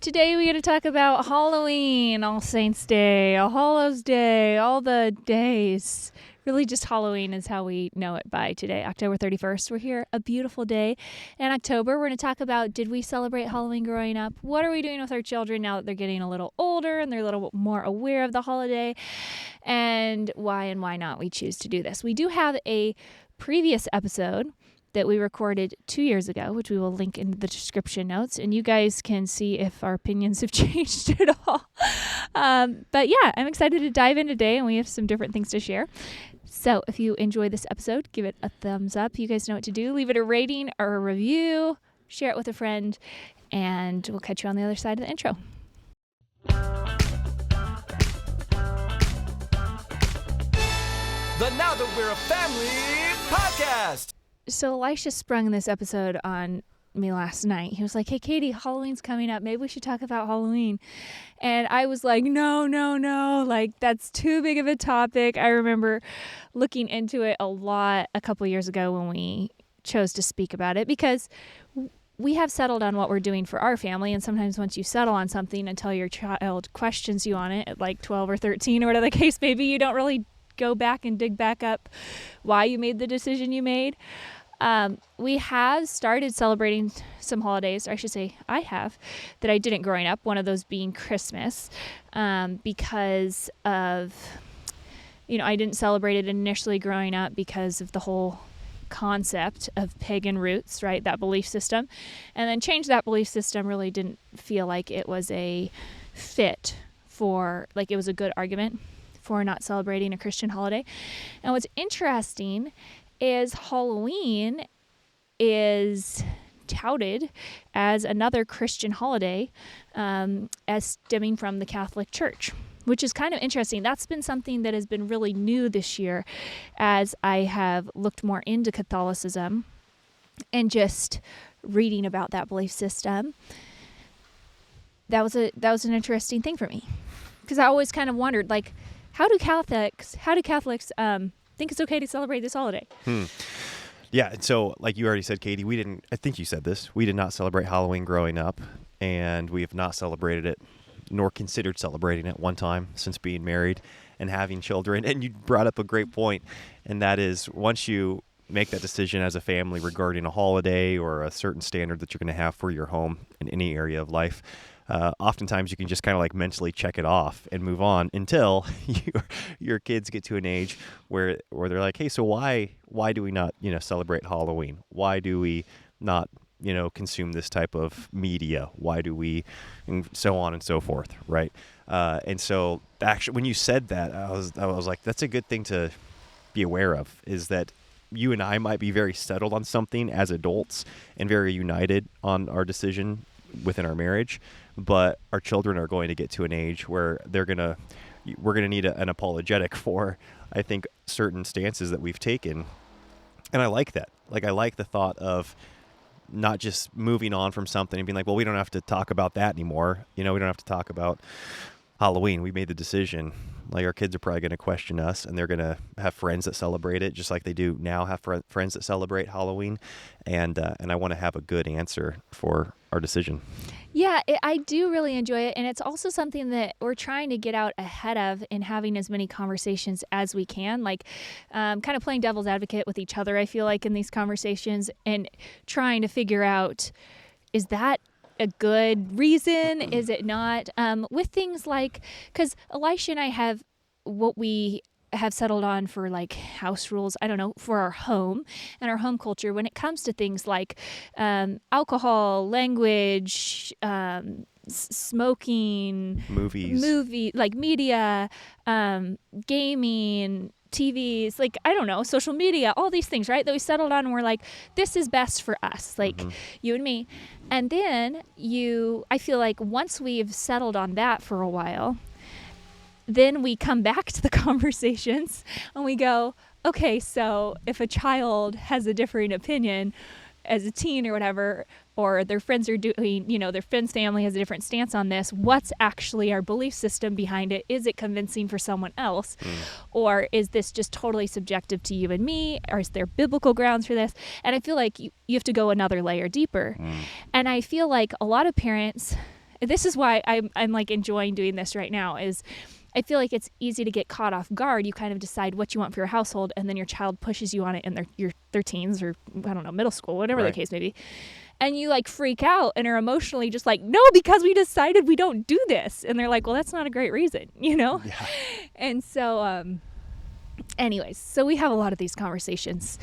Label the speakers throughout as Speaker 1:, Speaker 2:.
Speaker 1: today we're going to talk about Halloween, All Saints Day, All Hallows Day, all the days. Really just Halloween is how we know it by today, October 31st. We're here, a beautiful day in October. We're going to talk about, did we celebrate Halloween growing up? What are we doing with our children now that they're getting a little older and they're a little more aware of the holiday? And why not we choose to do this. We do have a previous episode that we recorded 2 years ago, which we will link in the description notes, and you guys can see if our opinions have changed at all. But yeah, I'm excited to dive in today, and we have some different things to share. So if you enjoy this episode, give it a thumbs up. You guys know what to do. Leave it a rating or a review, share it with a friend, and we'll catch you on the other side of the intro.
Speaker 2: The Now That We're a Family podcast.
Speaker 1: So Elisha sprung this episode on me last night. He was like, hey, Katie, Halloween's coming up. Maybe we should talk about Halloween. And I was like, no. Like, that's too big of a topic. I remember looking into it a lot a couple years ago when we chose to speak about it, because we have settled on what we're doing for our family. And sometimes once you settle on something until your child questions you on it at like 12 or 13 or whatever the case may be, you don't really go back and dig back up why you made the decision you made. We have started celebrating some holidays, or I should say I have, that I didn't growing up, one of those being Christmas, because of, I didn't celebrate it initially growing up because of the whole concept of pagan roots, right, that belief system, and then change that belief system really didn't feel like it was a fit for, like it was a good argument for not celebrating a Christian holiday. And what's interesting is Halloween is touted as another Christian holiday, as stemming from the Catholic Church, which is kind of interesting. That's been something that has been really new this year as I have looked more into Catholicism and just reading about that belief system. That was an interesting thing for me, because I always kind of wondered, like, how do Catholics think it's okay to celebrate this holiday?
Speaker 3: Yeah, and so like you already said, Katie, I think you said this, we did not celebrate Halloween growing up, and we have not celebrated it, nor considered celebrating it one time since being married and having children. And you brought up a great point, and that is, once you make that decision as a family regarding a holiday or a certain standard that you're going to have for your home in any area of life, oftentimes you can just kind of like mentally check it off and move on until your kids get to an age where they're like, hey, so why do we not, celebrate Halloween? Why do we not, consume this type of media? Why do we, and so on and so forth, right? And so actually, when you said that, I was like, that's a good thing to be aware of, is that you and I might be very settled on something as adults and very united on our decision within our marriage, but our children are going to get to an age where we're going to need an apologetic for, I think, certain stances that we've taken. And I like that. Like, I like the thought of not just moving on from something and being like, well, we don't have to talk about that anymore. We don't have to talk about Halloween. We made the decision. Like, our kids are probably going to question us, and they're going to have friends that celebrate it, just like they do now have friends that celebrate Halloween. And I want to have a good answer for our decision.
Speaker 1: Yeah, I do really enjoy it. And it's also something that we're trying to get out ahead of in having as many conversations as we can, like kind of playing devil's advocate with each other, I feel like, in these conversations, and trying to figure out, is that a good reason? Is it not? With things like, because Elisha and I have what we have settled on for, like, house rules, I don't know, for our home and our home culture when it comes to things like alcohol, language, smoking, like media, gaming, TVs, like, I don't know, social media, all these things, right, that we settled on, and we're like, this is best for us, like, you and me. And then I feel like once we've settled on that for a while, then we come back to the conversations and we go, okay, so if a child has a differing opinion as a teen or whatever, or their friends are doing, their friend's family has a different stance on this, what's actually our belief system behind it? Is it convincing for someone else? Or is this just totally subjective to you and me? Or is there biblical grounds for this? And I feel like you have to go another layer deeper. And I feel like a lot of parents, This is why I'm like enjoying doing this right now, is I feel like it's easy to get caught off guard. You kind of decide what you want for your household, and then your child pushes you on it in their teens, or I don't know, middle school, whatever the case may be. And you like freak out and are emotionally just like, no, because we decided we don't do this. And they're like, well, that's not a great reason, you know?
Speaker 3: Yeah.
Speaker 1: And so, anyways, so we have a lot of these conversations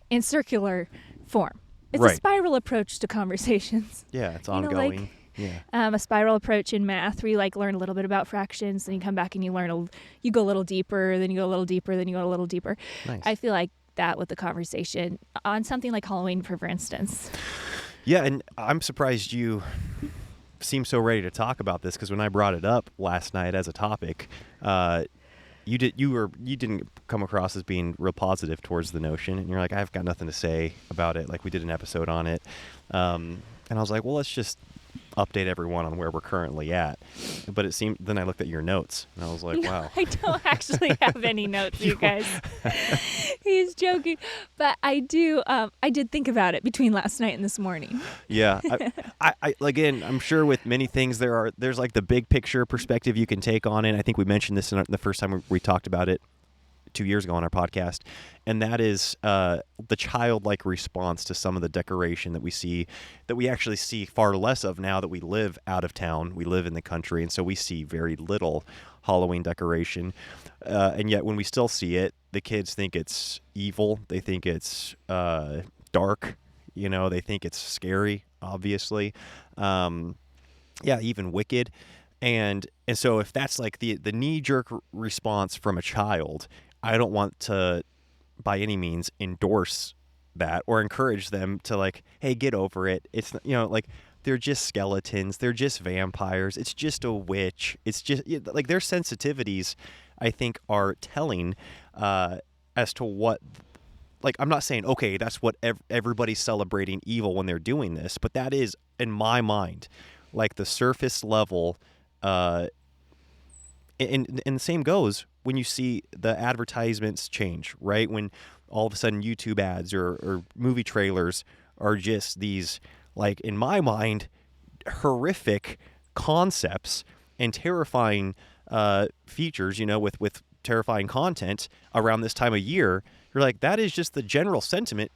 Speaker 1: in circular form. It's a spiral approach to conversations.
Speaker 3: Yeah, it's ongoing.
Speaker 1: A spiral approach in math where you like learn a little bit about fractions, then you come back and you you go a little deeper, then you go a little deeper, then you go a little deeper.
Speaker 3: Nice.
Speaker 1: I feel like that with the conversation on something like Halloween, for instance.
Speaker 3: Yeah, and I'm surprised you seem so ready to talk about this, because when I brought it up last night as a topic, you didn't come across as being real positive towards the notion, and you're like, I've got nothing to say about it. Like, we did an episode on it, and I was like, well, let's just update everyone on where we're currently at. But it seemed, then I looked at your notes and I was like, wow.
Speaker 1: I don't actually have any notes, you guys. He's joking. But I did think about it between last night and this morning.
Speaker 3: Yeah. I again, I'm sure with many things there's like the big picture perspective you can take on it. I think we mentioned this in the first time we talked about it 2 years ago on our podcast, and that is the childlike response to some of the decoration that we see, that we actually see far less of now that we live out of town. We live in the country, and so we see very little Halloween decoration, and yet when we still see it, the kids think it's evil. They think it's dark. They think it's scary, obviously. Even wicked. And so if that's like the knee-jerk response from a child, I don't want to, by any means, endorse that or encourage them to like, hey, get over it. It's, like, they're just skeletons. They're just vampires. It's just a witch. It's just, like, their sensitivities, I think, are telling as to what, like, I'm not saying, okay, that's what everybody's celebrating evil when they're doing this, but that is, in my mind, like the surface level. And the same goes when you see the advertisements change, right? When all of a sudden YouTube ads or movie trailers are just these, like, in my mind, horrific concepts and terrifying features, with terrifying content around this time of year. You're like, that is just the general sentiment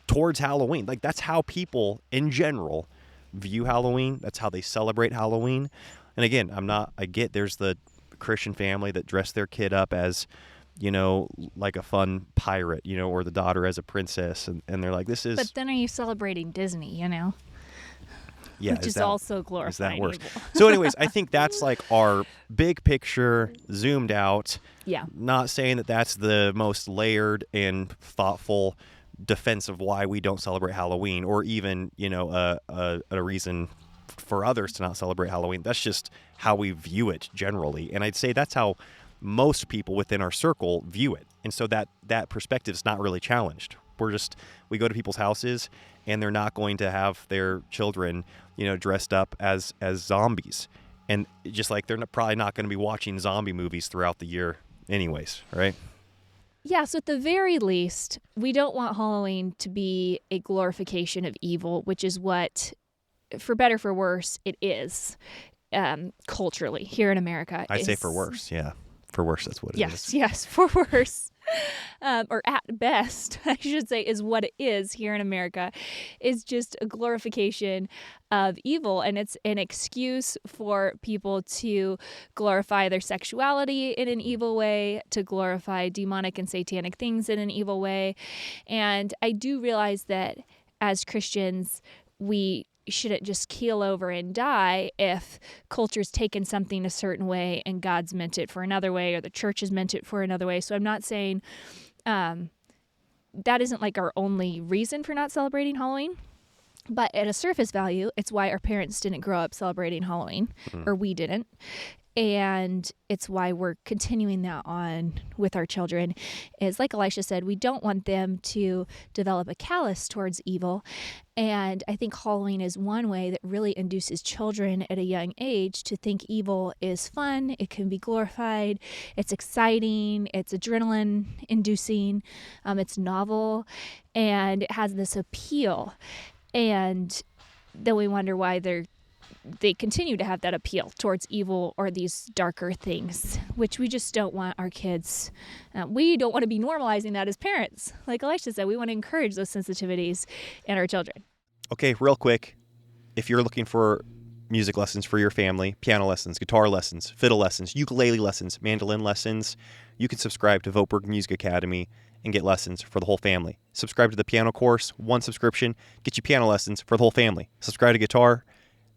Speaker 3: towards Halloween. Like, that's how people in general view Halloween. That's how they celebrate Halloween. And again, I get there's the Christian family that dress their kid up as, like a fun pirate, or the daughter as a princess. And they're like, this is...
Speaker 1: But then are you celebrating Disney, Yeah. Which is also glorifying
Speaker 3: evil.
Speaker 1: evil.
Speaker 3: So anyways, I think that's like our big picture, zoomed out.
Speaker 1: Yeah.
Speaker 3: Not saying that that's the most layered and thoughtful defense of why we don't celebrate Halloween, or even, a reason for others to not celebrate Halloween. That's just how we view it generally. And I'd say that's how most people within our circle view it. And so that perspective is not really challenged. We go to people's houses and they're not going to have their children, dressed up as zombies. And just like they're probably not going to be watching zombie movies throughout the year anyways, right?
Speaker 1: Yeah, so at the very least, we don't want Halloween to be a glorification of evil, which is what, for better or for worse, it is culturally here in America.
Speaker 3: I'd say for worse, yeah. For worse, that's what it is.
Speaker 1: Yes, for worse. Or at best, I should say, is what it is here in America, is just a glorification of evil. And it's an excuse for people to glorify their sexuality in an evil way, to glorify demonic and satanic things in an evil way. And I do realize that as Christians, we shouldn't just keel over and die if culture's taken something a certain way and God's meant it for another way, or the church has meant it for another way. So I'm not saying that isn't like our only reason for not celebrating Halloween. But at a surface value, it's why our parents didn't grow up celebrating Halloween, or we didn't. And it's why we're continuing that on with our children. Is like Elisha said, we don't want them to develop a callous towards evil. And I think Halloween is one way that really induces children at a young age to think evil is fun, it can be glorified, it's exciting, it's adrenaline inducing, it's novel, and it has this appeal. And then we wonder why they're they continue to have that appeal towards evil or these darker things, which we just don't want our kids. We don't want to be normalizing that as parents. Like Elisha said, we want to encourage those sensitivities in our children.
Speaker 3: Okay, real quick, if you're looking for music lessons for your family, piano lessons, guitar lessons, fiddle lessons, ukulele lessons, mandolin lessons, you can subscribe to Voteberg Music Academy and get lessons for the whole family. Subscribe to the piano course, one subscription, get you piano lessons for the whole family. Subscribe to guitar,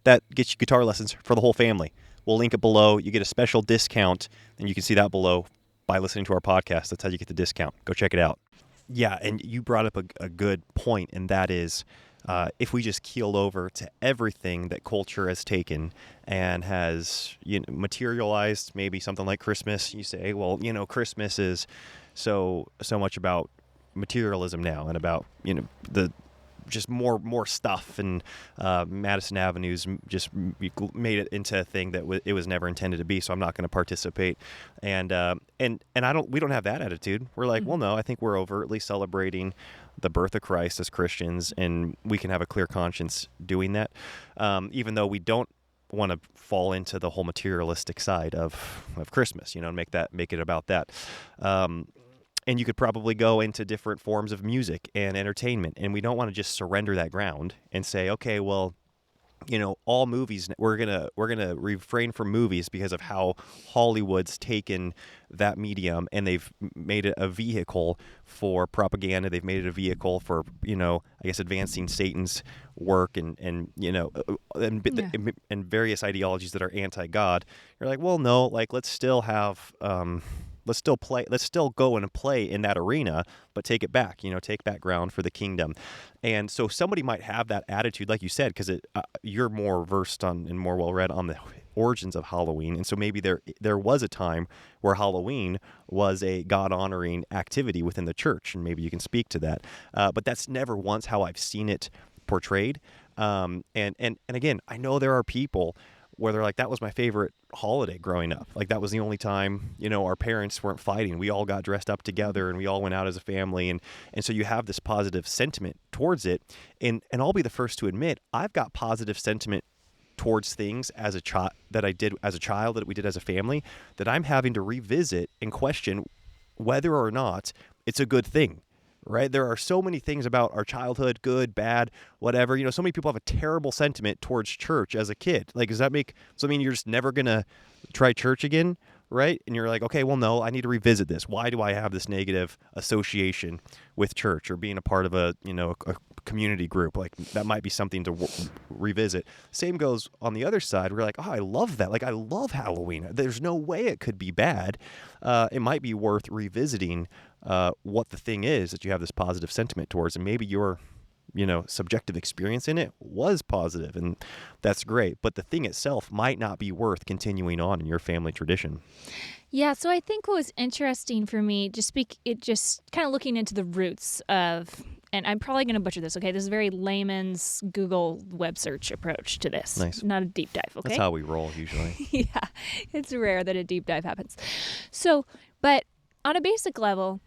Speaker 3: that gets you guitar lessons for the whole family. We'll link it below. You get a special discount, and you can see that below by listening to our podcast. That's how you get the discount. Go check it out. Yeah, and you brought up a good point, and that is if we just keel over to everything that culture has taken and has materialized, maybe something like Christmas, you say, well, Christmas is so much about materialism now and about, the just more stuff, and Madison Avenue's just made it into a thing that it was never intended to be. So I'm not going to participate, and we don't have that attitude. We're like, well, no, I think we're overtly celebrating the birth of Christ as Christians, and we can have a clear conscience doing that, even though we don't want to fall into the whole materialistic side of Christmas, and make it about that. And you could probably go into different forms of music and entertainment, and we don't want to just surrender that ground and say, okay, well, all movies, we're gonna refrain from movies because of how Hollywood's taken that medium and they've made it a vehicle for propaganda. They've made it a vehicle for I guess advancing Satan's work and various ideologies that are anti-God. You're like, well, no, like let's still have. Let's still go and play in that arena, but take it back, take back ground for the kingdom. And so somebody might have that attitude, like you said, because you're more versed on and more well-read on the origins of Halloween. And so maybe there was a time where Halloween was a God-honoring activity within the church, and maybe you can speak to that. But that's never once how I've seen it portrayed. And again, I know there are people where they're like, that was my favorite holiday growing up. Like that was the only time, our parents weren't fighting. We all got dressed up together and we all went out as a family. And so you have this positive sentiment towards it. And I'll be the first to admit, I've got positive sentiment towards things as a child that I did as a child, that we did as a family, that I'm having to revisit and question whether or not it's a good thing. Right? There are so many things about our childhood, good, bad, whatever. So many people have a terrible sentiment towards church as a kid. Like, does that mean you're just never going to try church again? Right? And you're like, okay, well, no, I need to revisit this. Why do I have this negative association with church or being a part of a community group? Like, that might be something to revisit. Same goes on the other side. We're like, oh, I love that. Like, I love Halloween. There's no way it could be bad. It might be worth revisiting what the thing is that you have this positive sentiment towards, and maybe your subjective experience in it was positive, and that's great, but the thing itself might not be worth continuing on in your family tradition.
Speaker 1: Yeah, so I think what was interesting for me, just kind of looking into the roots of, and I'm probably going to butcher this, okay? This is a very layman's Google web search approach to this.
Speaker 3: Nice.
Speaker 1: Not a deep dive, okay?
Speaker 3: That's how we roll usually.
Speaker 1: Yeah, it's rare that a deep dive happens. So, but on a basic level,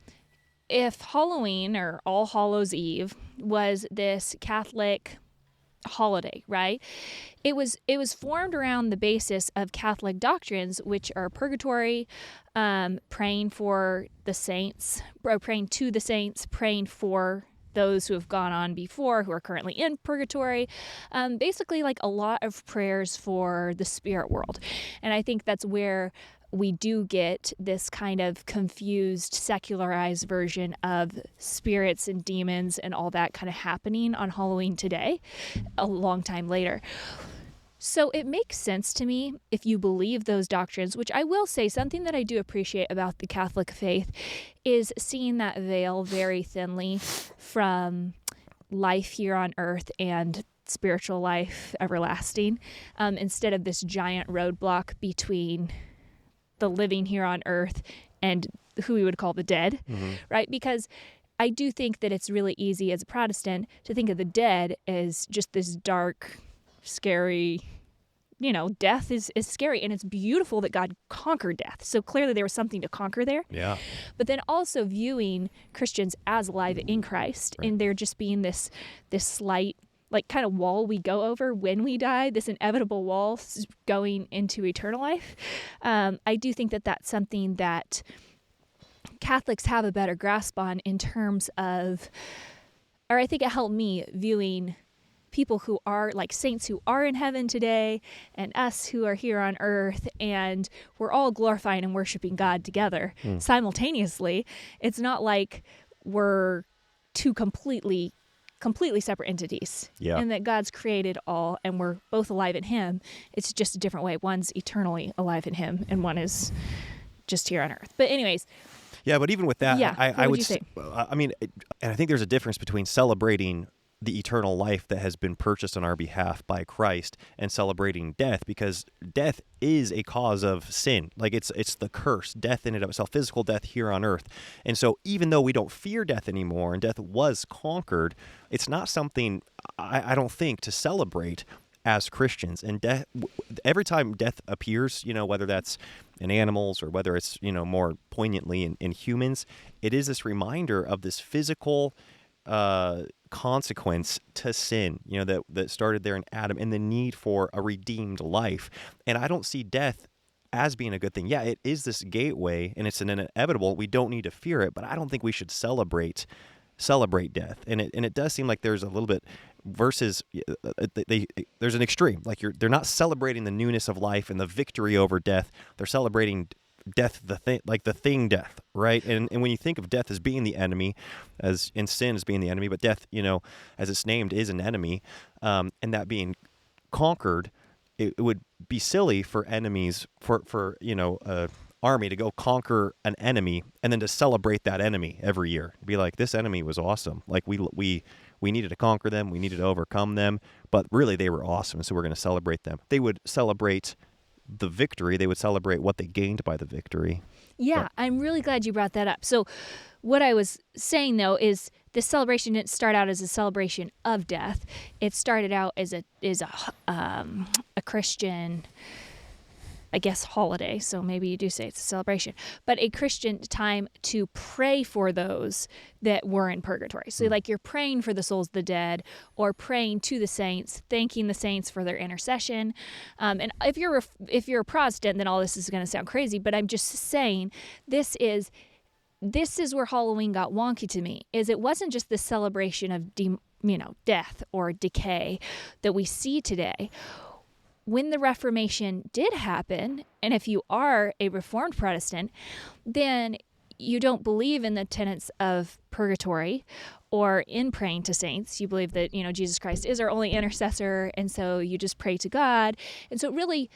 Speaker 1: if Halloween or All Hallows Eve was this Catholic holiday, right? It was formed around the basis of Catholic doctrines, which are purgatory, praying for the saints, or praying to the saints, praying for those who have gone on before, who are currently in purgatory, basically like a lot of prayers for the spirit world. And I think that's where we do get this kind of confused, secularized version of spirits and demons and all that kind of happening on Halloween today, a long time later. So it makes sense to me if you believe those doctrines, which I will say something that I do appreciate about the Catholic faith is seeing that veil very thinly from life here on earth and spiritual life everlasting, instead of this giant roadblock between the living here on earth and who we would call the dead, right? Because I do think that it's really easy as a Protestant to think of the dead as just this dark, scary, death is scary, and it's beautiful that God conquered death. So clearly there was something to conquer there.
Speaker 3: Yeah.
Speaker 1: But then also viewing Christians as alive in Christ, right, and there just being this slight like kind of wall we go over when we die, this inevitable wall going into eternal life. I do think that that's something that Catholics have a better grasp on in terms of, or I think it helped me viewing people who are like saints who are in heaven today and us who are here on earth, and we're all glorifying and worshiping God together simultaneously. It's not like we're two completely separate entities, and that God's created all and we're both alive in him. It's just a different way. One's eternally alive in him and one is just here on earth. But anyways,
Speaker 3: but even with that, I would
Speaker 1: say?
Speaker 3: I mean, and I think there's a difference between celebrating the eternal life that has been purchased on our behalf by Christ and celebrating death, because death is a cause of sin. Like it's the curse, death in and of itself, physical death here on earth. And so even though we don't fear death anymore and death was conquered, it's not something I don't think to celebrate as Christians. And death, every time death appears, whether that's in animals or whether it's, more poignantly in humans, it is this reminder of this physical consequence to sin, that started there in Adam, and the need for a redeemed life. And I don't see death as being a good thing. Yeah, it is this gateway, and it's an inevitable. We don't need to fear it, but I don't think we should celebrate death. And it does seem like there's a little bit versus there's an extreme. Like they're not celebrating the newness of life and the victory over death. They're celebrating death, the thing death, right? And when you think of death as being the enemy, as in sin as being the enemy, but death, as it's named, is an enemy, and that being conquered, it would be silly for enemies, for army to go conquer an enemy and then to celebrate that enemy every year. Be like, this enemy was awesome. Like we needed to conquer them, we needed to overcome them, but really they were awesome, so we're going to celebrate them. They would celebrate the victory. They would celebrate what they gained by the victory.
Speaker 1: Yeah, I'm really glad you brought that up. So what I was saying, though, is this celebration didn't start out as a celebration of death. It started out as a Christian, I guess, holiday. So maybe you do say it's a celebration, but a Christian time to pray for those that were in purgatory. So like you're praying for the souls of the dead, or praying to the saints, thanking the saints for their intercession. And if you're a Protestant, then all this is going to sound crazy, but I'm just saying this is where Halloween got wonky to me. Is it wasn't just the celebration of death or decay that we see today. When the Reformation did happen, and if you are a Reformed Protestant, then you don't believe in the tenets of purgatory or in praying to saints. You believe that, Jesus Christ is our only intercessor, and so you just pray to God. And so really,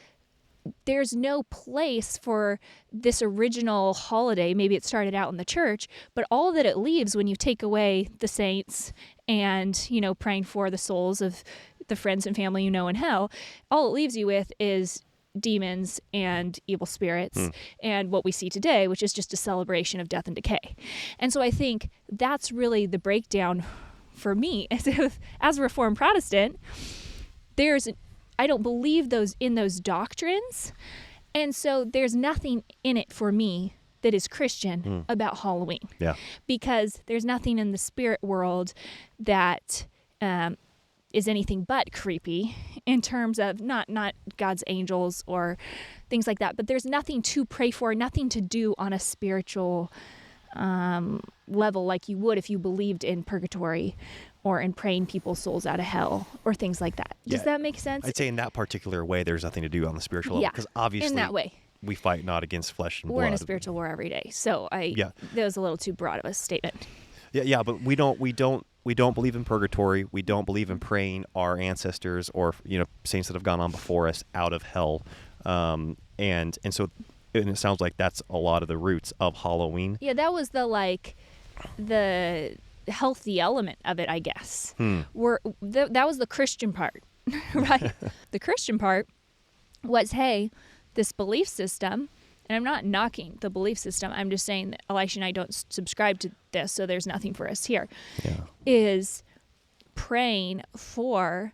Speaker 1: there's no place for this original holiday. Maybe it started out in the church, but all that it leaves when you take away the saints and, praying for the souls of the friends and family in hell, all it leaves you with is demons and evil spirits and what we see today, which is just a celebration of death and decay. And so I think that's really the breakdown for me as a Reformed Protestant. I don't believe in those doctrines, and so there's nothing in it for me that is Christian about Halloween.
Speaker 3: Yeah,
Speaker 1: because there's nothing in the spirit world that is anything but creepy in terms of not God's angels or things like that, but there's nothing to pray for, nothing to do on a spiritual level like you would if you believed in purgatory or in praying people's souls out of hell or things like that. Does that make sense?
Speaker 3: I'd say in that particular way, there's nothing to do on the spiritual level, because obviously
Speaker 1: in that way
Speaker 3: we fight not against flesh and blood.
Speaker 1: We're in a spiritual war every day. So that was a little too broad of a statement. Yeah,
Speaker 3: but we don't believe in purgatory. We don't believe in praying our ancestors or saints that have gone on before us out of hell. And so it sounds like that's a lot of the roots of Halloween.
Speaker 1: Yeah, that was the healthy element of it, I guess. That was the Christian part, right? The Christian part was, hey, this belief system. And I'm not knocking the belief system. I'm just saying that Elisha and I don't subscribe to this, so there's nothing for us here.
Speaker 3: Yeah.
Speaker 1: Is praying for...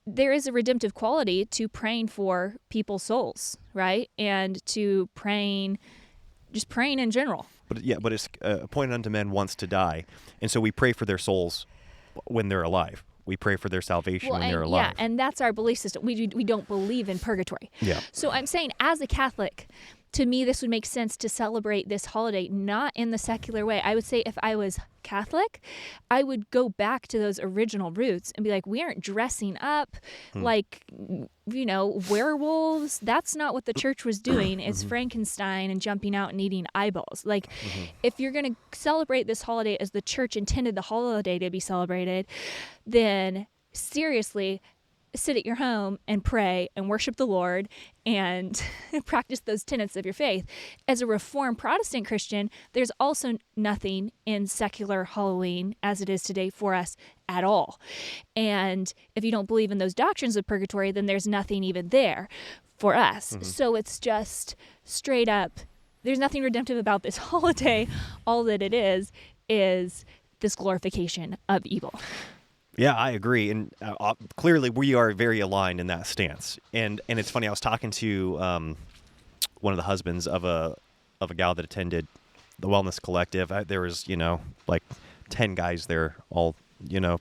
Speaker 1: There is a redemptive quality to praying for people's souls, right? And to praying in general.
Speaker 3: But it's appointed unto men once to die. And so we pray for their souls when they're alive. We pray for their salvation when they're
Speaker 1: and,
Speaker 3: alive.
Speaker 1: Yeah, and that's our belief system. We don't believe in purgatory.
Speaker 3: Yeah.
Speaker 1: So I'm saying, as a Catholic, to me, this would make sense to celebrate this holiday not in the secular way. I would say if I was Catholic, I would go back to those original roots and be like, we aren't dressing up like, werewolves. That's not what the church was doing. It's Frankenstein and jumping out and eating eyeballs. Like, if you're going to celebrate this holiday as the church intended the holiday to be celebrated, then seriously, sit at your home and pray and worship the Lord and practice those tenets of your faith. As a Reformed Protestant Christian, there's also nothing in secular Halloween as it is today for us at all. And if you don't believe in those doctrines of purgatory, then there's nothing even there for us. So it's just straight up, there's nothing redemptive about this holiday. All that it is this glorification of evil.
Speaker 3: Yeah, I agree, and clearly we are very aligned in that stance. And it's funny. I was talking to one of the husbands of a gal that attended the Wellness Collective. There was like 10 guys there, all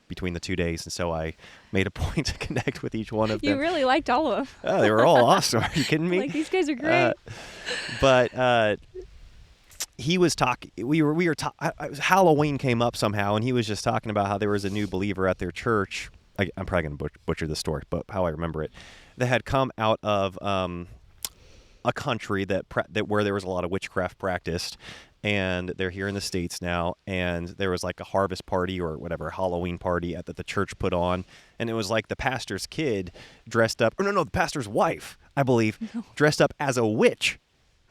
Speaker 3: between the 2 days, and so I made a point to connect with each one of them.
Speaker 1: You really liked all of them.
Speaker 3: Oh, they were all awesome. Are you kidding me?
Speaker 1: Like, these guys are great.
Speaker 3: But he was talking. Halloween came up somehow, and he was just talking about how there was a new believer at their church. I'm probably going to butcher this story, but how I remember it, that had come out of a country that where there was a lot of witchcraft practiced, and they're here in the States now. And there was like a harvest party or whatever, Halloween party that the church put on, and it was like the pastor's kid dressed up. Or no, the pastor's wife, I believe, dressed up as a witch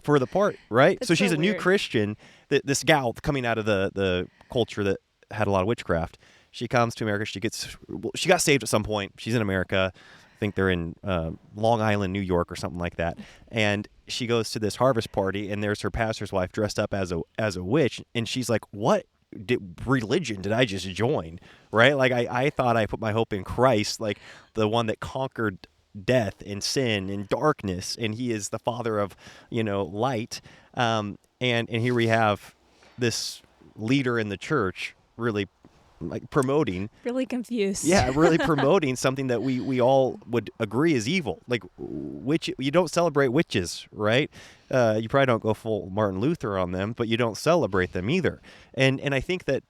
Speaker 3: for the part, right?
Speaker 1: That's
Speaker 3: so she's
Speaker 1: so
Speaker 3: a new
Speaker 1: weird.
Speaker 3: Christian. This gal coming out of the culture that had a lot of witchcraft. She comes to America. She got saved at some point. She's in America. I think they're in Long Island, New York, or something like that. And she goes to this harvest party, and there's her pastor's wife dressed up as a witch. And she's like, "What religion did I just join?" Right? Like I thought I put my hope in Christ, like the one that conquered death and sin and darkness, and he is the father of light, and here we have this leader in the church really like promoting,
Speaker 1: Really confused.
Speaker 3: really promoting something that we all would agree is evil. Like you don't celebrate witches, right? You probably don't go full Martin Luther on them, but you don't celebrate them either. And I think that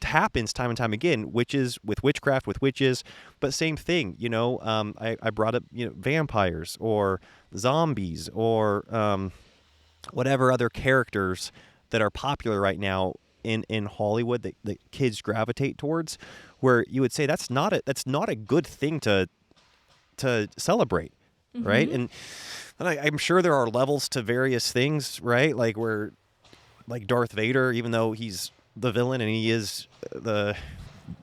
Speaker 3: happens time and time again. Witches with witchcraft with witches, but same thing. I brought up vampires or zombies or whatever other characters that are popular right now in Hollywood that kids gravitate towards, where you would say that's not a good thing to celebrate, right? And I'm sure there are levels to various things, right? Like where, like Darth Vader, even though he's the villain and he is the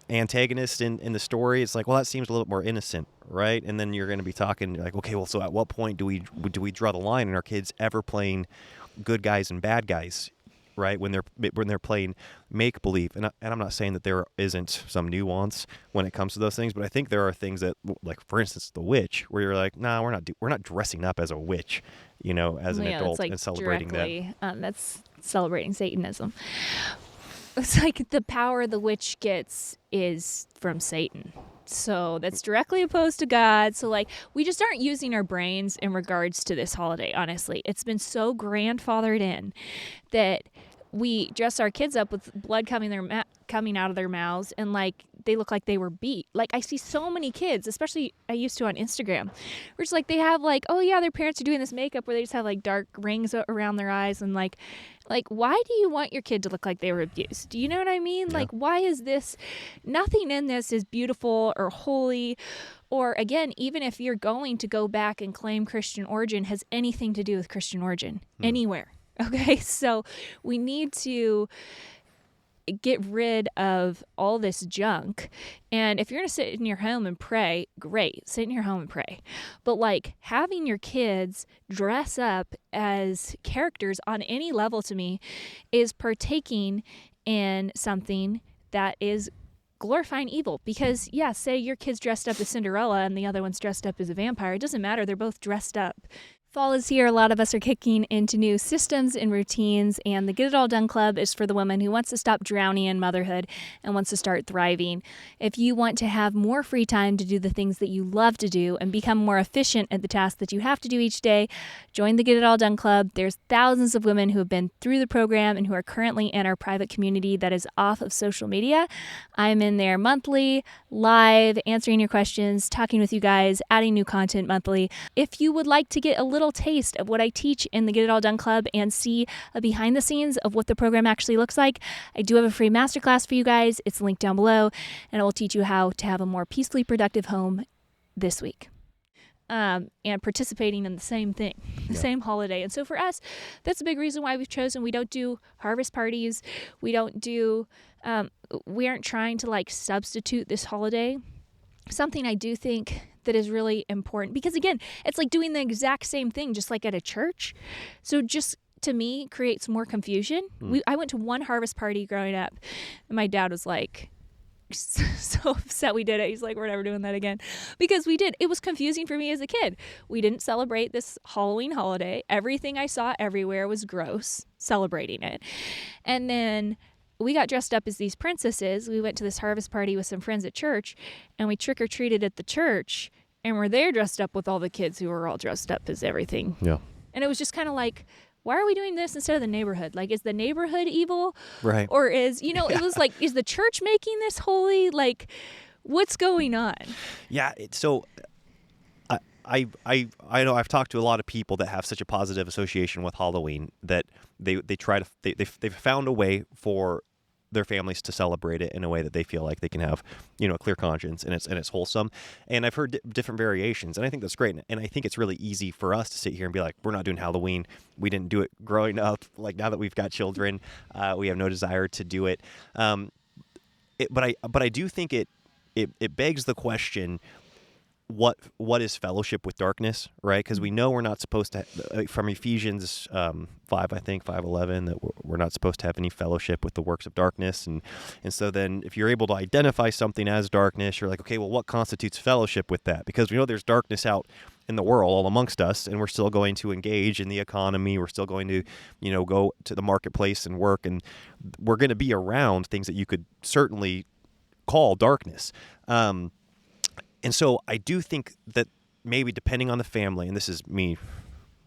Speaker 3: antagonist in the story, it's like, well, that seems a little bit more innocent, right? And then you're going to be talking like, okay, well, so at what point do we draw the line? And are kids ever playing good guys and bad guys, right? When they're playing make believe, and I'm not saying that there isn't some nuance when it comes to those things, but I think there are things that, like for instance, the witch, where you're like, nah, we're not dressing up as a witch, as an adult and celebrating that.
Speaker 1: That's celebrating Satanism. It's like the power the witch gets is from Satan. So that's directly opposed to God. So like we just aren't using our brains in regards to this holiday, honestly. It's been so grandfathered in that we dress our kids up with blood coming out of their mouths, and like they look like they were beat. Like I see so many kids, especially I used to on Instagram, where it's like they have like, oh yeah, their parents are doing this makeup where they just have like dark rings around their eyes, and like why do you want your kid to look like they were abused? Do you know what I mean?
Speaker 3: Yeah.
Speaker 1: Like, why is this? Nothing in this is beautiful or holy, or again, even if you're going to go back and claim Christian origin, has anything to do with Christian origin anywhere. Okay, so we need to get rid of all this junk. And if you're going to sit in your home and pray, great, sit in your home and pray. But like having your kids dress up as characters on any level, to me, is partaking in something that is glorifying evil. Because yeah, say your kid's dressed up as Cinderella and the other one's dressed up as a vampire. It doesn't matter. They're both dressed up Fall is here. A lot of us are kicking into new systems and routines, and the Get It All Done Club is for the woman who wants to stop drowning in motherhood and wants to start thriving. If you want to have more free time to do the things that you love to do and become more efficient at the tasks that you have to do each day, join the Get It All Done Club. There's thousands of women who have been through the program and who are currently in our private community that is off of social media. I'm in there monthly, live, answering your questions, talking with you guys, adding new content monthly. If you would like to get a little taste of what I teach in the Get It All Done Club and see a behind the scenes of what the program actually looks like, I do have a free masterclass for you guys. It's linked down below, and it will teach you how to have a more peacefully productive home this week. And participating in the same thing, the same holiday. And so for us, that's a big reason why we've chosen, we don't do harvest parties. We don't do, we aren't trying to like substitute this holiday. Something I do think that is really important, because again, it's like doing the exact same thing, just like at a church. So just to me creates more confusion. I went to one harvest party growing up, and my dad was like, so upset we did it. He's like, we're never doing that again, because we did. It was confusing for me as a kid. We didn't celebrate this Halloween holiday. Everything I saw everywhere was gross celebrating it. And then we got dressed up as these princesses. We went to this harvest party with some friends at church, and we trick-or-treated at the church, and we're there dressed up with all the kids who were all dressed up as everything.
Speaker 3: Yeah.
Speaker 1: And it was just kind of like, why are we doing this instead of the neighborhood? Like, is the neighborhood evil?
Speaker 3: Right.
Speaker 1: Or is, it was like, is the church making this holy? Like, what's going on?
Speaker 3: Yeah. So I know I've talked to a lot of people that have such a positive association with Halloween that they try to, they've found a way for their families to celebrate it in a way that they feel like they can have, a clear conscience, and it's wholesome. And I've heard different variations, and I think that's great. And I think it's really easy for us to sit here and be like, we're not doing Halloween. We didn't do it growing up. Like, now that we've got children, we have no desire to do it. But I do think it begs the question, what is fellowship with darkness, right? Because we know we're not supposed to, from Ephesians 5:11, that we're not supposed to have any fellowship with the works of darkness. And so then if you're able to identify something as darkness, you're like, okay, well, what constitutes fellowship with that? Because we know there's darkness out in the world all amongst us, and we're still going to engage in the economy. We're still going to, go to the marketplace and work, and we're going to be around things that you could certainly call darkness. And so I do think that maybe depending on the family, and this is me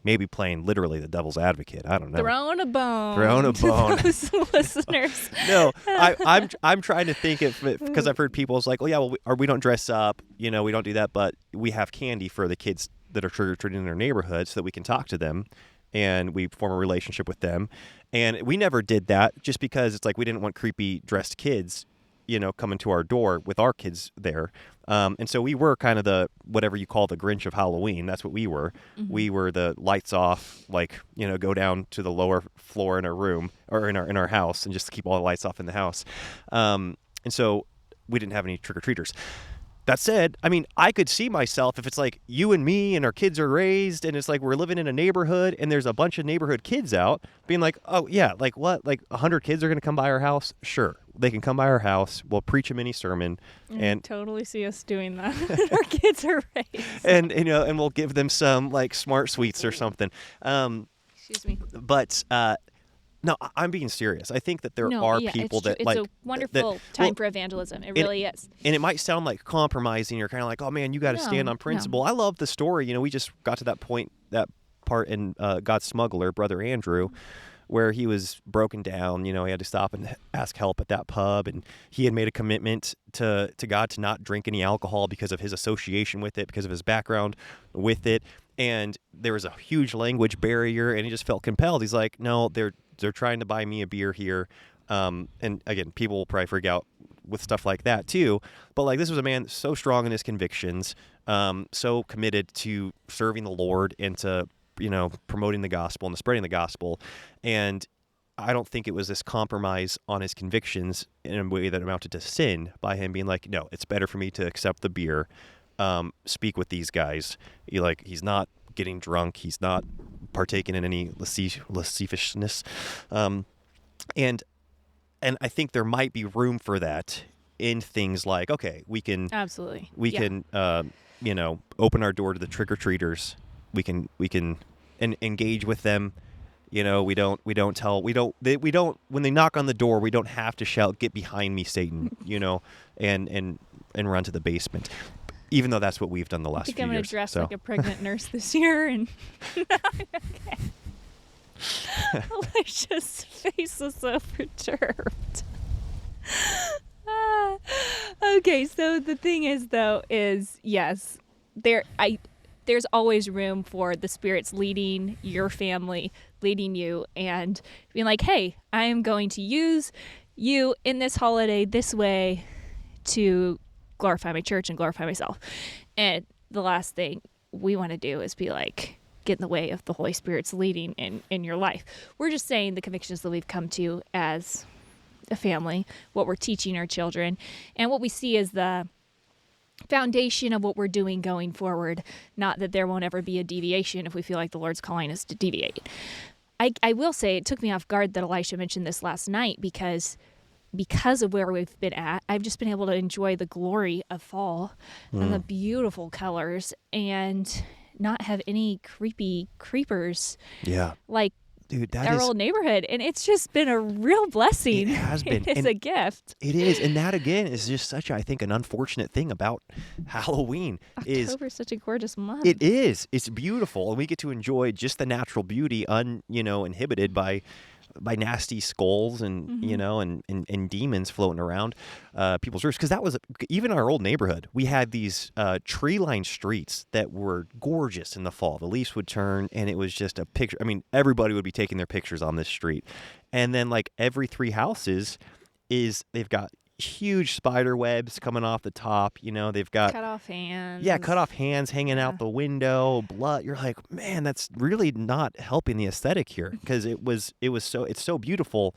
Speaker 3: maybe playing literally the devil's advocate. I don't know.
Speaker 1: Throwing a bone.
Speaker 3: To
Speaker 1: those listeners.
Speaker 3: No, I'm trying to think if, because I've heard people, it's like, oh yeah, well, we don't dress up, we don't do that, but we have candy for the kids that are trick-or-treating in our neighborhood so that we can talk to them and we form a relationship with them. And we never did that just because it's like we didn't want creepy dressed kids coming to our door with our kids there. And so we were kind of the, whatever you call the Grinch of Halloween. That's what we were. Mm-hmm. We were the lights off, like, go down to the lower floor in our room or in our house and just keep all the lights off in the house. And so we didn't have any trick-or-treaters. That said, I mean, I could see myself if it's like you and me and our kids are raised and it's like we're living in a neighborhood and there's a bunch of neighborhood kids out being like, oh yeah, like what? Like 100 kids are going to come by our house? Sure. They can come by our house. We'll preach a mini sermon. And
Speaker 1: totally see us doing that. Our kids are raised.
Speaker 3: And we'll give them some like smart sweets or something.
Speaker 1: Excuse me.
Speaker 3: But no, I'm being serious. I think that there are people that
Speaker 1: it's a wonderful time for evangelism. It really is.
Speaker 3: And it might sound like compromising. You're kind of like, oh man, you got to stand on principle. I love the story. We just got to that part in God's Smuggler, Brother Andrew, where he was broken down. He had to stop and ask help at that pub, and he had made a commitment to God to not drink any alcohol because of his association with it, because of his background with it. And there was a huge language barrier, and he just felt compelled. He's like, no, they're trying to buy me a beer here. And again, people will probably freak out with stuff like that too. But like, this was a man so strong in his convictions, so committed to serving the Lord and to, promoting the gospel and spreading the gospel. And I don't think it was this compromise on his convictions in a way that amounted to sin by him being like, no, it's better for me to accept the beer, speak with these guys. He's not getting drunk. He's not partaking in any lasciviousness. And I think there might be room for that in things like, okay, we can open our door to the trick-or-treaters. We can and engage with them. You know, we don't when they knock on the door, we don't have to shout, "Get behind me, Satan," you know, and run to the basement. Even though that's what we've done the last few years.
Speaker 1: I'm going to dress like a pregnant nurse this year. And okay. Alicia's face was so perturbed. Okay, so the thing is, though, yes, there's always room for the Spirit's leading your family, leading you, and being like, hey, I am going to use you in this holiday this way to glorify my church and glorify myself. And the last thing we want to do is be like, get in the way of the Holy Spirit's leading in your life. We're just saying the convictions that we've come to as a family, what we're teaching our children, and what we see as the foundation of what we're doing going forward. Not that there won't ever be a deviation if we feel like the Lord's calling us to deviate. I will say it took me off guard that Elisha mentioned this last night because of where we've been at, I've just been able to enjoy the glory of fall and the beautiful colors and not have any creepy creepers.
Speaker 3: Yeah.
Speaker 1: Like,
Speaker 3: dude,
Speaker 1: our old neighborhood. And it's just been a real blessing.
Speaker 3: It has been.
Speaker 1: It's a gift.
Speaker 3: It is. And that, again, is just such, I think, an unfortunate thing about Halloween.
Speaker 1: October's such a gorgeous month.
Speaker 3: It is. It's beautiful. And we get to enjoy just the natural beauty, inhibited by nasty skulls and and demons floating around people's roofs. Because that was even our old neighborhood. We had these tree-lined streets that were gorgeous in the fall. The leaves would turn, and it was just a picture. I mean, everybody would be taking their pictures on this street. And then, like, every 3 houses they've got huge spider webs coming off the top. You know, they've got
Speaker 1: cut off hands.
Speaker 3: Yeah, cut off hands hanging out the window, blood. You're like, man, that's really not helping the aesthetic here, because it's so beautiful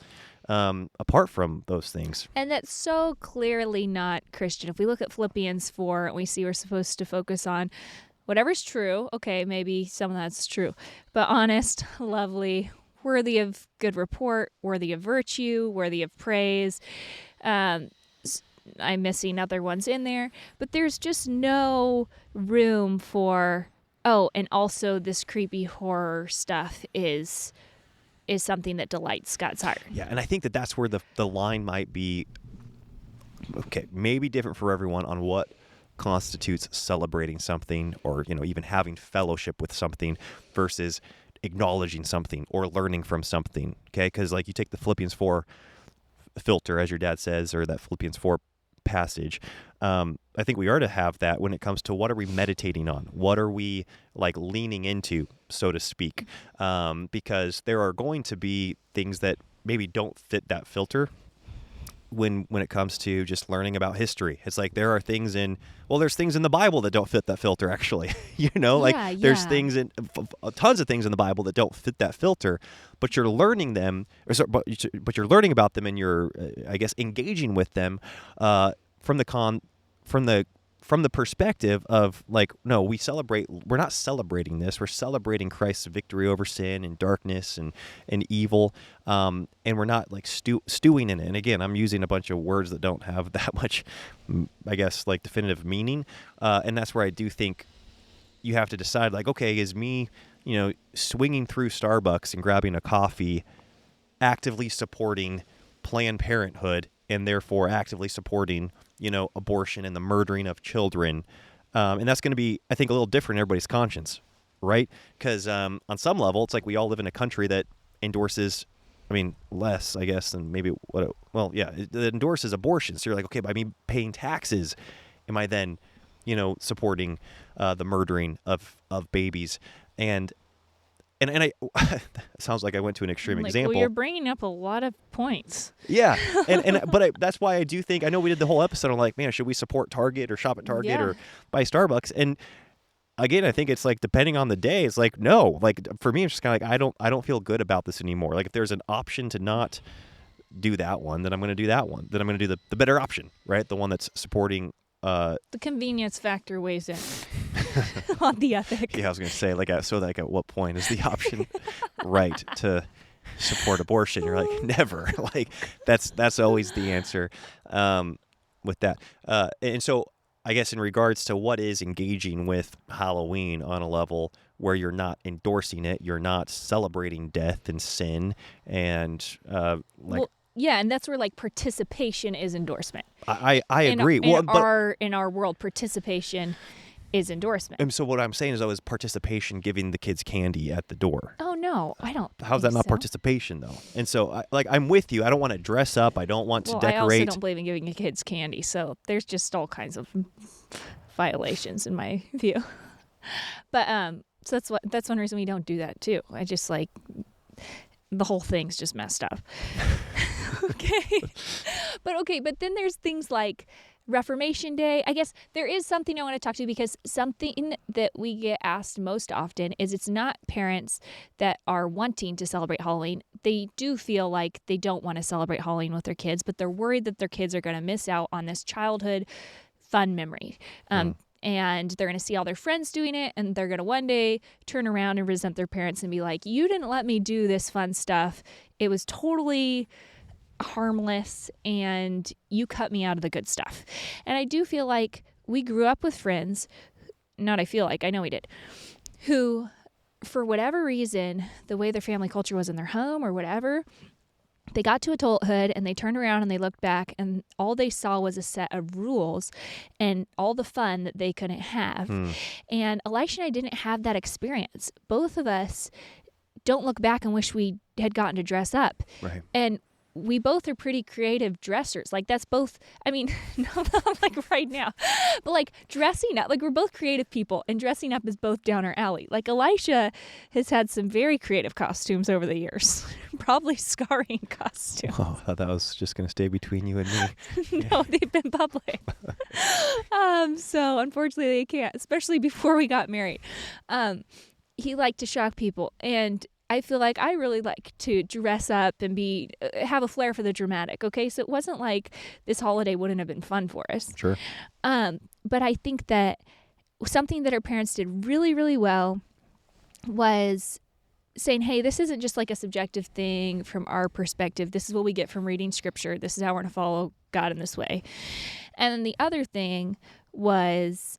Speaker 3: apart from those things.
Speaker 1: And that's so clearly not Christian. If we look at Philippians 4 and we see we're supposed to focus on whatever's true, okay, maybe some of that's true, but honest, lovely, worthy of good report, worthy of virtue, worthy of praise. I'm missing other ones in there, but there's just no room for, and also this creepy horror stuff is something that delights God's heart.
Speaker 3: Yeah, and I think that's where the line might be, okay, maybe different for everyone on what constitutes celebrating something, or even having fellowship with something versus acknowledging something or learning from something. Okay, because like you take the Philippians 4 filter, as your dad says, or that Philippians 4 passage. I think we are to have that when it comes to what are we meditating on? What are we like leaning into, so to speak? Because there are going to be things that maybe don't fit that filter when it comes to just learning about history. It's like there are things there's things in the Bible that don't fit that filter, actually. There's things tons of things in the Bible that don't fit that filter, but you're learning them, but you're learning about them, and you're, I guess, engaging with them from the perspective of like, no, we're not celebrating this. We're celebrating Christ's victory over sin and darkness and evil. And we're not like stewing in it. And again, I'm using a bunch of words that don't have that much, I guess, like definitive meaning. And that's where I do think you have to decide, like, okay, is me, swinging through Starbucks and grabbing a coffee actively supporting Planned Parenthood and therefore actively supporting abortion and the murdering of children. And that's going to be, I think, a little different in everybody's conscience, right? Because on some level, it's like we all live in a country that endorses, less, I guess, than maybe it endorses abortion. So you're like, okay, by me paying taxes, am I then, supporting the murdering of babies? And I sounds like I went to an extreme example.
Speaker 1: Well, you're bringing up a lot of points.
Speaker 3: Yeah, but that's why I do think, I know we did the whole episode on like, man, should we support Target or shop at Target or buy Starbucks? And again, I think it's like, depending on the day, it's like, no, like for me, it's just kind of like, I don't feel good about this anymore. Like if there's an option to not do that one, then I'm going to do that one. Then I'm going to do the better option, right? The one that's supporting.
Speaker 1: The convenience factor weighs in on the ethic.
Speaker 3: Yeah, I was going to say, at what point is the option right to support abortion? You're like, never. Like that's always the answer with that. And so I guess in regards to what is engaging with Halloween on a level, where you're not endorsing it, you're not celebrating death and sin, and
Speaker 1: Well, yeah, and that's where like participation is endorsement.
Speaker 3: I agree.
Speaker 1: In our world, participation is endorsement.
Speaker 3: And so what I'm saying is, though, is participation giving the kids candy at the door.
Speaker 1: Oh no, I don't.
Speaker 3: How's that not participation though? And so, I'm with you. I don't want to dress up. I don't want to decorate. I also
Speaker 1: don't believe in giving your kids candy. So there's just all kinds of violations in my view. But so that's one reason we don't do that too. I just like the whole thing's just messed up. But then there's things like Reformation Day. I guess there is something I want to talk to, because something that we get asked most often is it's not parents that are wanting to celebrate Halloween. They do feel like they don't want to celebrate Halloween with their kids, but they're worried that their kids are going to miss out on this childhood fun memory. And they're going to see all their friends doing it, and they're going to one day turn around and resent their parents and be like, you didn't let me do this fun stuff. It was totally harmless, and you cut me out of the good stuff. And I do feel like we grew up with friends, I know we did, who, for whatever reason, the way their family culture was in their home or whatever, they got to adulthood and they turned around and they looked back, and all they saw was a set of rules and all the fun that they couldn't have. And Elisha and I didn't have that experience. Both of us don't look back and wish we had gotten to dress up.
Speaker 3: Right.
Speaker 1: And we both are pretty creative dressers. Like that's both, not like right now, but like dressing up, like we're both creative people, and dressing up is both down our alley. Like Elisha has had some very creative costumes over the years, probably scarring costumes.
Speaker 3: Oh, I thought that was just going to stay between you and me.
Speaker 1: No, they've been public. So unfortunately they can't, especially before we got married. He liked to shock people, and I feel like I really like to dress up and have a flair for the dramatic. Okay, so it wasn't like this holiday wouldn't have been fun for us.
Speaker 3: Sure.
Speaker 1: But I think that something that our parents did really, really well was saying, hey, this isn't just like a subjective thing from our perspective. This is what we get from reading scripture. This is how we're going to follow God in this way. And then the other thing was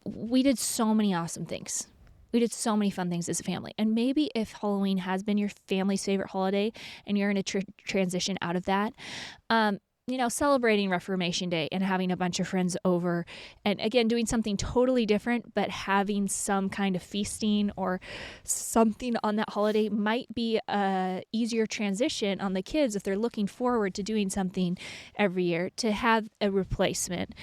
Speaker 1: we did so many awesome things. We did so many fun things as a family. And maybe if Halloween has been your family's favorite holiday and you're in a transition out of that, celebrating Reformation Day and having a bunch of friends over, and again, doing something totally different, but having some kind of feasting or something on that holiday might be a easier transition on the kids if they're looking forward to doing something every year, to have a replacement.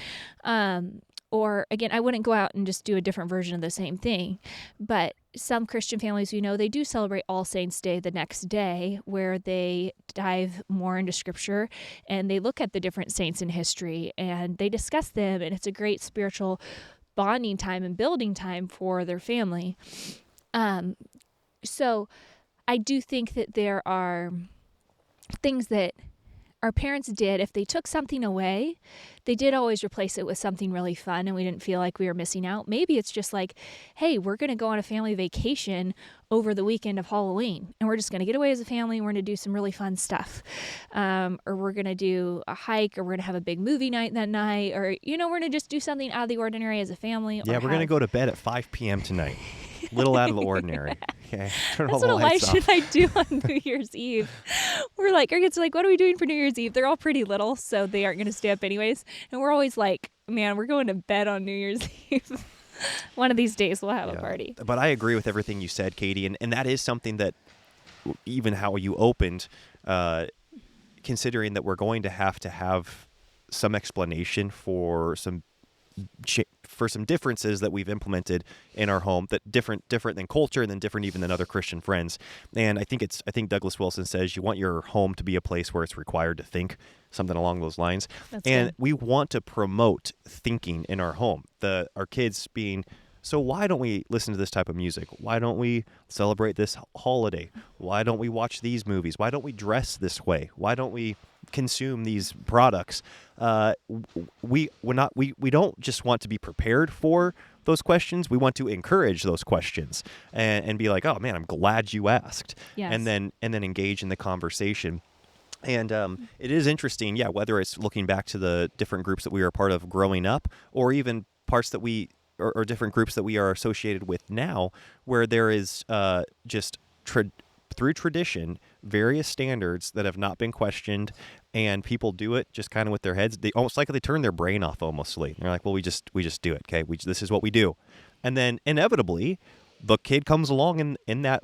Speaker 1: Or again, I wouldn't go out and just do a different version of the same thing, but some Christian families, they do celebrate All Saints Day the next day, where they dive more into scripture and they look at the different saints in history and they discuss them, and it's a great spiritual bonding time and building time for their family. So I do think that there are things that our parents did. If they took something away, they did always replace it with something really fun, and we didn't feel like we were missing out. Maybe it's just like, hey, we're going to go on a family vacation over the weekend of Halloween, and we're just going to get away as a family, and we're going to do some really fun stuff. Or we're going to do a hike, or we're going to have a big movie night that night, or, we're going to just do something out of the ordinary as a family.
Speaker 3: Yeah, we're going to go to bed at 5 p.m. tonight. Little out of the ordinary. Okay.
Speaker 1: That's what Elisha and I do on New Year's Eve. We're like, our kids are like, what are we doing for New Year's Eve? They're all pretty little, so they aren't going to stay up anyways. And we're always like, man, we're going to bed on New Year's Eve. One of these days we'll have a party.
Speaker 3: But I agree with everything you said, Katie. And that is something that, even how you opened, considering that we're going to have some explanation for some differences that we've implemented in our home, that different than culture, and then different even than other Christian friends. And I think Douglas Wilson says you want your home to be a place where it's required to think, something along those lines.
Speaker 1: That's
Speaker 3: and
Speaker 1: good.
Speaker 3: We want to promote thinking in our home. Our kids being, so why don't we listen to this type of music? Why don't we celebrate this holiday? Why don't we watch these movies? Why don't we dress this way? Why don't we consume these products? We don't just want to be prepared for those questions. We want to encourage those questions and be like, oh man, I'm glad you asked.
Speaker 1: Yes.
Speaker 3: And then engage in the conversation. And it is interesting, whether it's looking back to the different groups that we were a part of growing up, or even parts that we or different groups that we are associated with now, where there is just through tradition, various standards that have not been questioned, and people do it just kind of with their heads. They almost like they turn their brain off almostly. They're like, well, we just do it. Okay. This is what we do. And then inevitably the kid comes along in that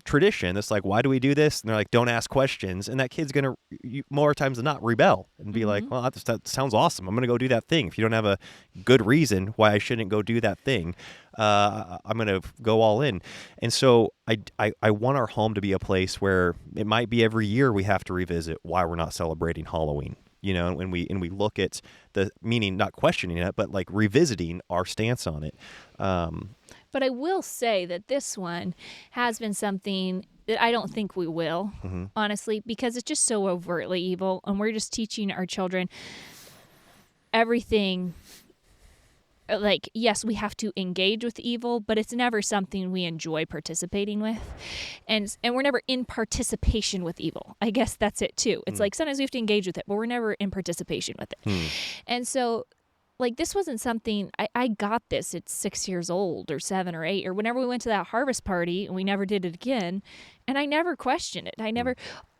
Speaker 3: tradition. It's like, why do we do this? And they're like, don't ask questions. And that kid's going to more times than not rebel and be like, well, that sounds awesome. I'm going to go do that thing. If you don't have a good reason why I shouldn't go do that thing, I'm going to go all in. And so I want our home to be a place where it might be every year we have to revisit why we're not celebrating Halloween. And we look at the meaning, not questioning it, but like revisiting our stance on it.
Speaker 1: But I will say that this one has been something that I don't think we will, honestly, because it's just so overtly evil. And we're just teaching our children everything. Like, yes, we have to engage with evil, but it's never something we enjoy participating with. And we're never in participation with evil. I guess that's it, too. It's like sometimes we have to engage with it, but we're never in participation with it. And so, like, this wasn't something, I got this at 6 years old or 7 or 8 or whenever we went to that harvest party and we never did it again. And I never questioned it.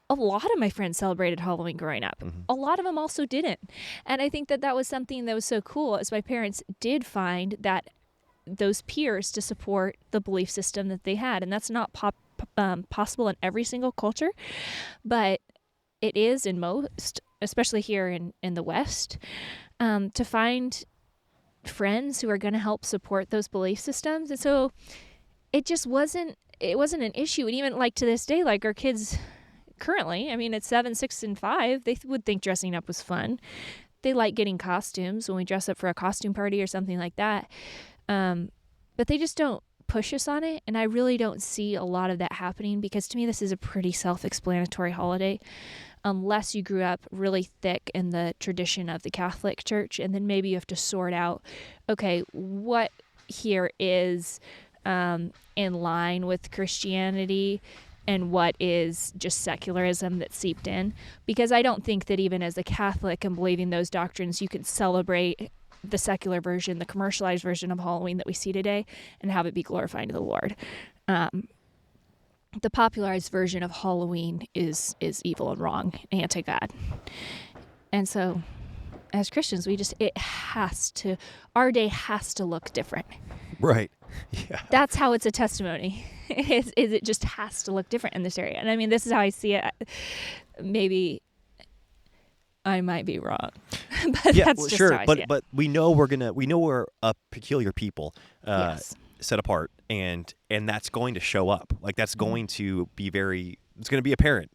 Speaker 1: A lot of my friends celebrated Halloween growing up. A lot of them also didn't. And I think that was something that was so cool is my parents did find that those peers to support the belief system that they had. And that's not possible in every single culture, but it is in most, especially here in the West. To find friends who are going to help support those belief systems. And so it just wasn't an issue. And even like to this day, like our kids currently, I mean, at 7, 6, and 5, they would think dressing up was fun. They like getting costumes when we dress up for a costume party or something like that. But they just don't push us on it. And I really don't see a lot of that happening because to me, this is a pretty self-explanatory holiday. Unless you grew up really thick in the tradition of the Catholic Church, and then maybe you have to sort out, okay, what here is in line with Christianity and what is just secularism that seeped in. Because I don't think that even as a Catholic and believing those doctrines, you can celebrate the secular version, the commercialized version of Halloween that we see today, and have it be glorifying to the Lord. The popularized version of Halloween is evil and wrong, anti-God. And so as Christians, our day has to look different.
Speaker 3: Right. Yeah.
Speaker 1: That's how it's a testimony. Is it just has to look different in this area. And I mean, this is how I see it. Maybe I might be wrong. But
Speaker 3: yeah,
Speaker 1: that's just
Speaker 3: sure.
Speaker 1: how I see it.
Speaker 3: But we know we're a peculiar people.
Speaker 1: Yes.
Speaker 3: Set apart, and that's going to show up. Like that's going to be it's going to be apparent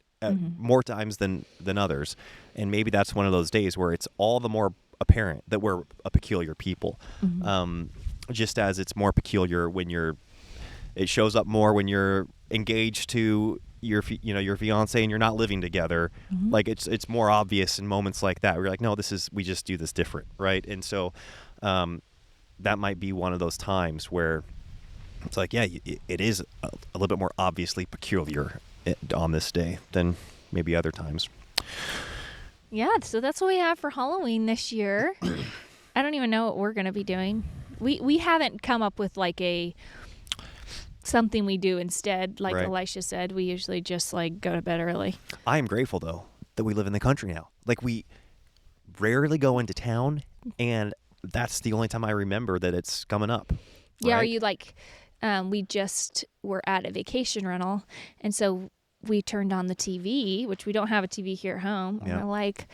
Speaker 3: more times than others. And maybe that's one of those days where it's all the more apparent that we're a peculiar people. Just as it's more peculiar it shows up more when you're engaged to your fiance and you're not living together. Like it's more obvious in moments like that. We're like, no, we just do this different, right? And so that might be one of those times where it's like, yeah, it is a little bit more obviously peculiar on this day than maybe other times.
Speaker 1: Yeah, so that's what we have for Halloween this year. I don't even know what we're going to be doing. We haven't come up with like something we do instead. Like Elisha said, we usually just like go to bed early. I
Speaker 3: am grateful though that we live in the country now. Like we rarely go into town, and that's the only time I remember that it's coming up.
Speaker 1: Yeah,
Speaker 3: right?
Speaker 1: are you like, we just were at a vacation rental, and so we turned on the TV, which we don't have a TV here at home.
Speaker 3: Yeah.
Speaker 1: And we're like,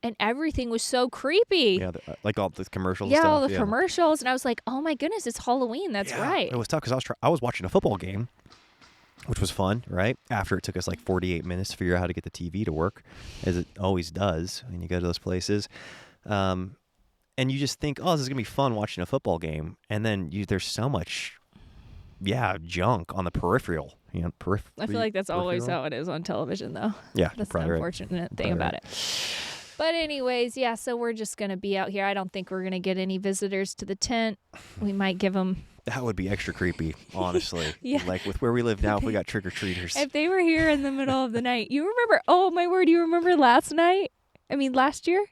Speaker 1: and everything was so creepy.
Speaker 3: Yeah, like all the commercials.
Speaker 1: Yeah,
Speaker 3: and stuff.
Speaker 1: all the commercials, and I was like, oh my goodness, it's Halloween. That's right.
Speaker 3: It was tough because I was watching a football game, which was fun, right? After it took us like 48 minutes to figure out how to get the TV to work, as it always does when you go to those places. And you just think, oh, this is going to be fun watching a football game. And then there's so much, junk on the peripheral.
Speaker 1: I feel like that's always how it is on television, though.
Speaker 3: Yeah,
Speaker 1: that's the unfortunate thing about it. But anyways, so we're just going to be out here. I don't think we're going to get any visitors to the tent. We might give them...
Speaker 3: That would be extra creepy, honestly.
Speaker 1: Yeah.
Speaker 3: Like with where we live now, if we got trick-or-treaters.
Speaker 1: If they were here in the middle of the night. You remember, oh my word, you remember last year?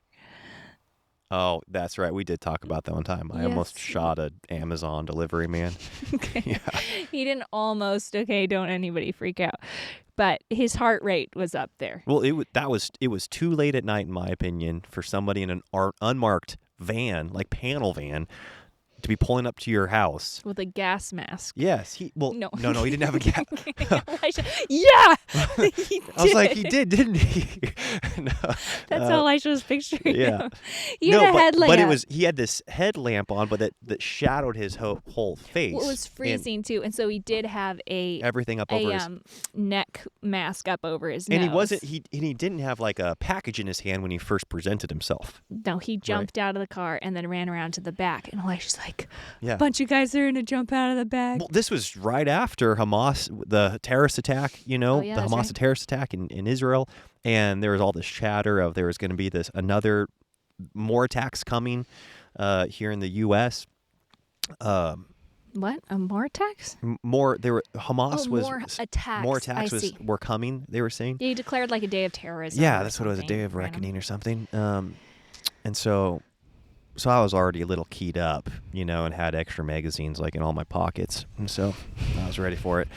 Speaker 3: Oh, that's right. We did talk about that one time. I almost
Speaker 1: Yes.
Speaker 3: shot an Amazon delivery man.
Speaker 1: Okay.
Speaker 3: Yeah.
Speaker 1: He didn't almost. Okay, don't anybody freak out. But his heart rate was up there.
Speaker 3: Well, it was too late at night, in my opinion, for somebody in an unmarked van, like panel van, to be pulling up to your house.
Speaker 1: With a gas mask.
Speaker 3: Yes, no, he didn't have a gas.
Speaker 1: Elisha, yeah, he did.
Speaker 3: I was like, he did, didn't he? No.
Speaker 1: That's how Elisha was picturing
Speaker 3: Yeah.
Speaker 1: him. He had a headlamp.
Speaker 3: But he had this headlamp on, but that shadowed his whole face.
Speaker 1: Well, it was freezing too, and so he did have
Speaker 3: Everything up over his
Speaker 1: neck mask up over his nose.
Speaker 3: And he didn't have like a package in his hand when he first presented himself.
Speaker 1: No, he jumped out of the car and then ran around to the back, and Elisha's like,
Speaker 3: Yeah.
Speaker 1: a bunch of guys are going to jump out of the back.
Speaker 3: Well, this was right after Hamas, the terrorist attack, the
Speaker 1: that's
Speaker 3: Hamas
Speaker 1: right.
Speaker 3: terrorist attack in Israel. And there was all this chatter of there was going to be more attacks coming here in the U.S.
Speaker 1: What? More attacks?
Speaker 3: Hamas was
Speaker 1: more attacks.
Speaker 3: More attacks
Speaker 1: I see.
Speaker 3: were coming. They were saying.
Speaker 1: He declared like a day of terrorism.
Speaker 3: Yeah,
Speaker 1: or
Speaker 3: that's what it was, a
Speaker 1: something
Speaker 3: day of
Speaker 1: random.
Speaker 3: reckoning or something. And so I was already a little keyed up, and had extra magazines like in all my pockets. And so I was ready for it.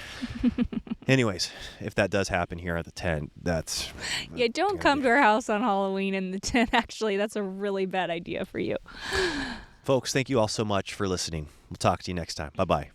Speaker 3: Anyways, if that does happen here at the tent, that's...
Speaker 1: Yeah, don't come to our house on Halloween in the tent. Actually, that's a really bad idea for you.
Speaker 3: Folks, thank you all so much for listening. We'll talk to you next time. Bye-bye.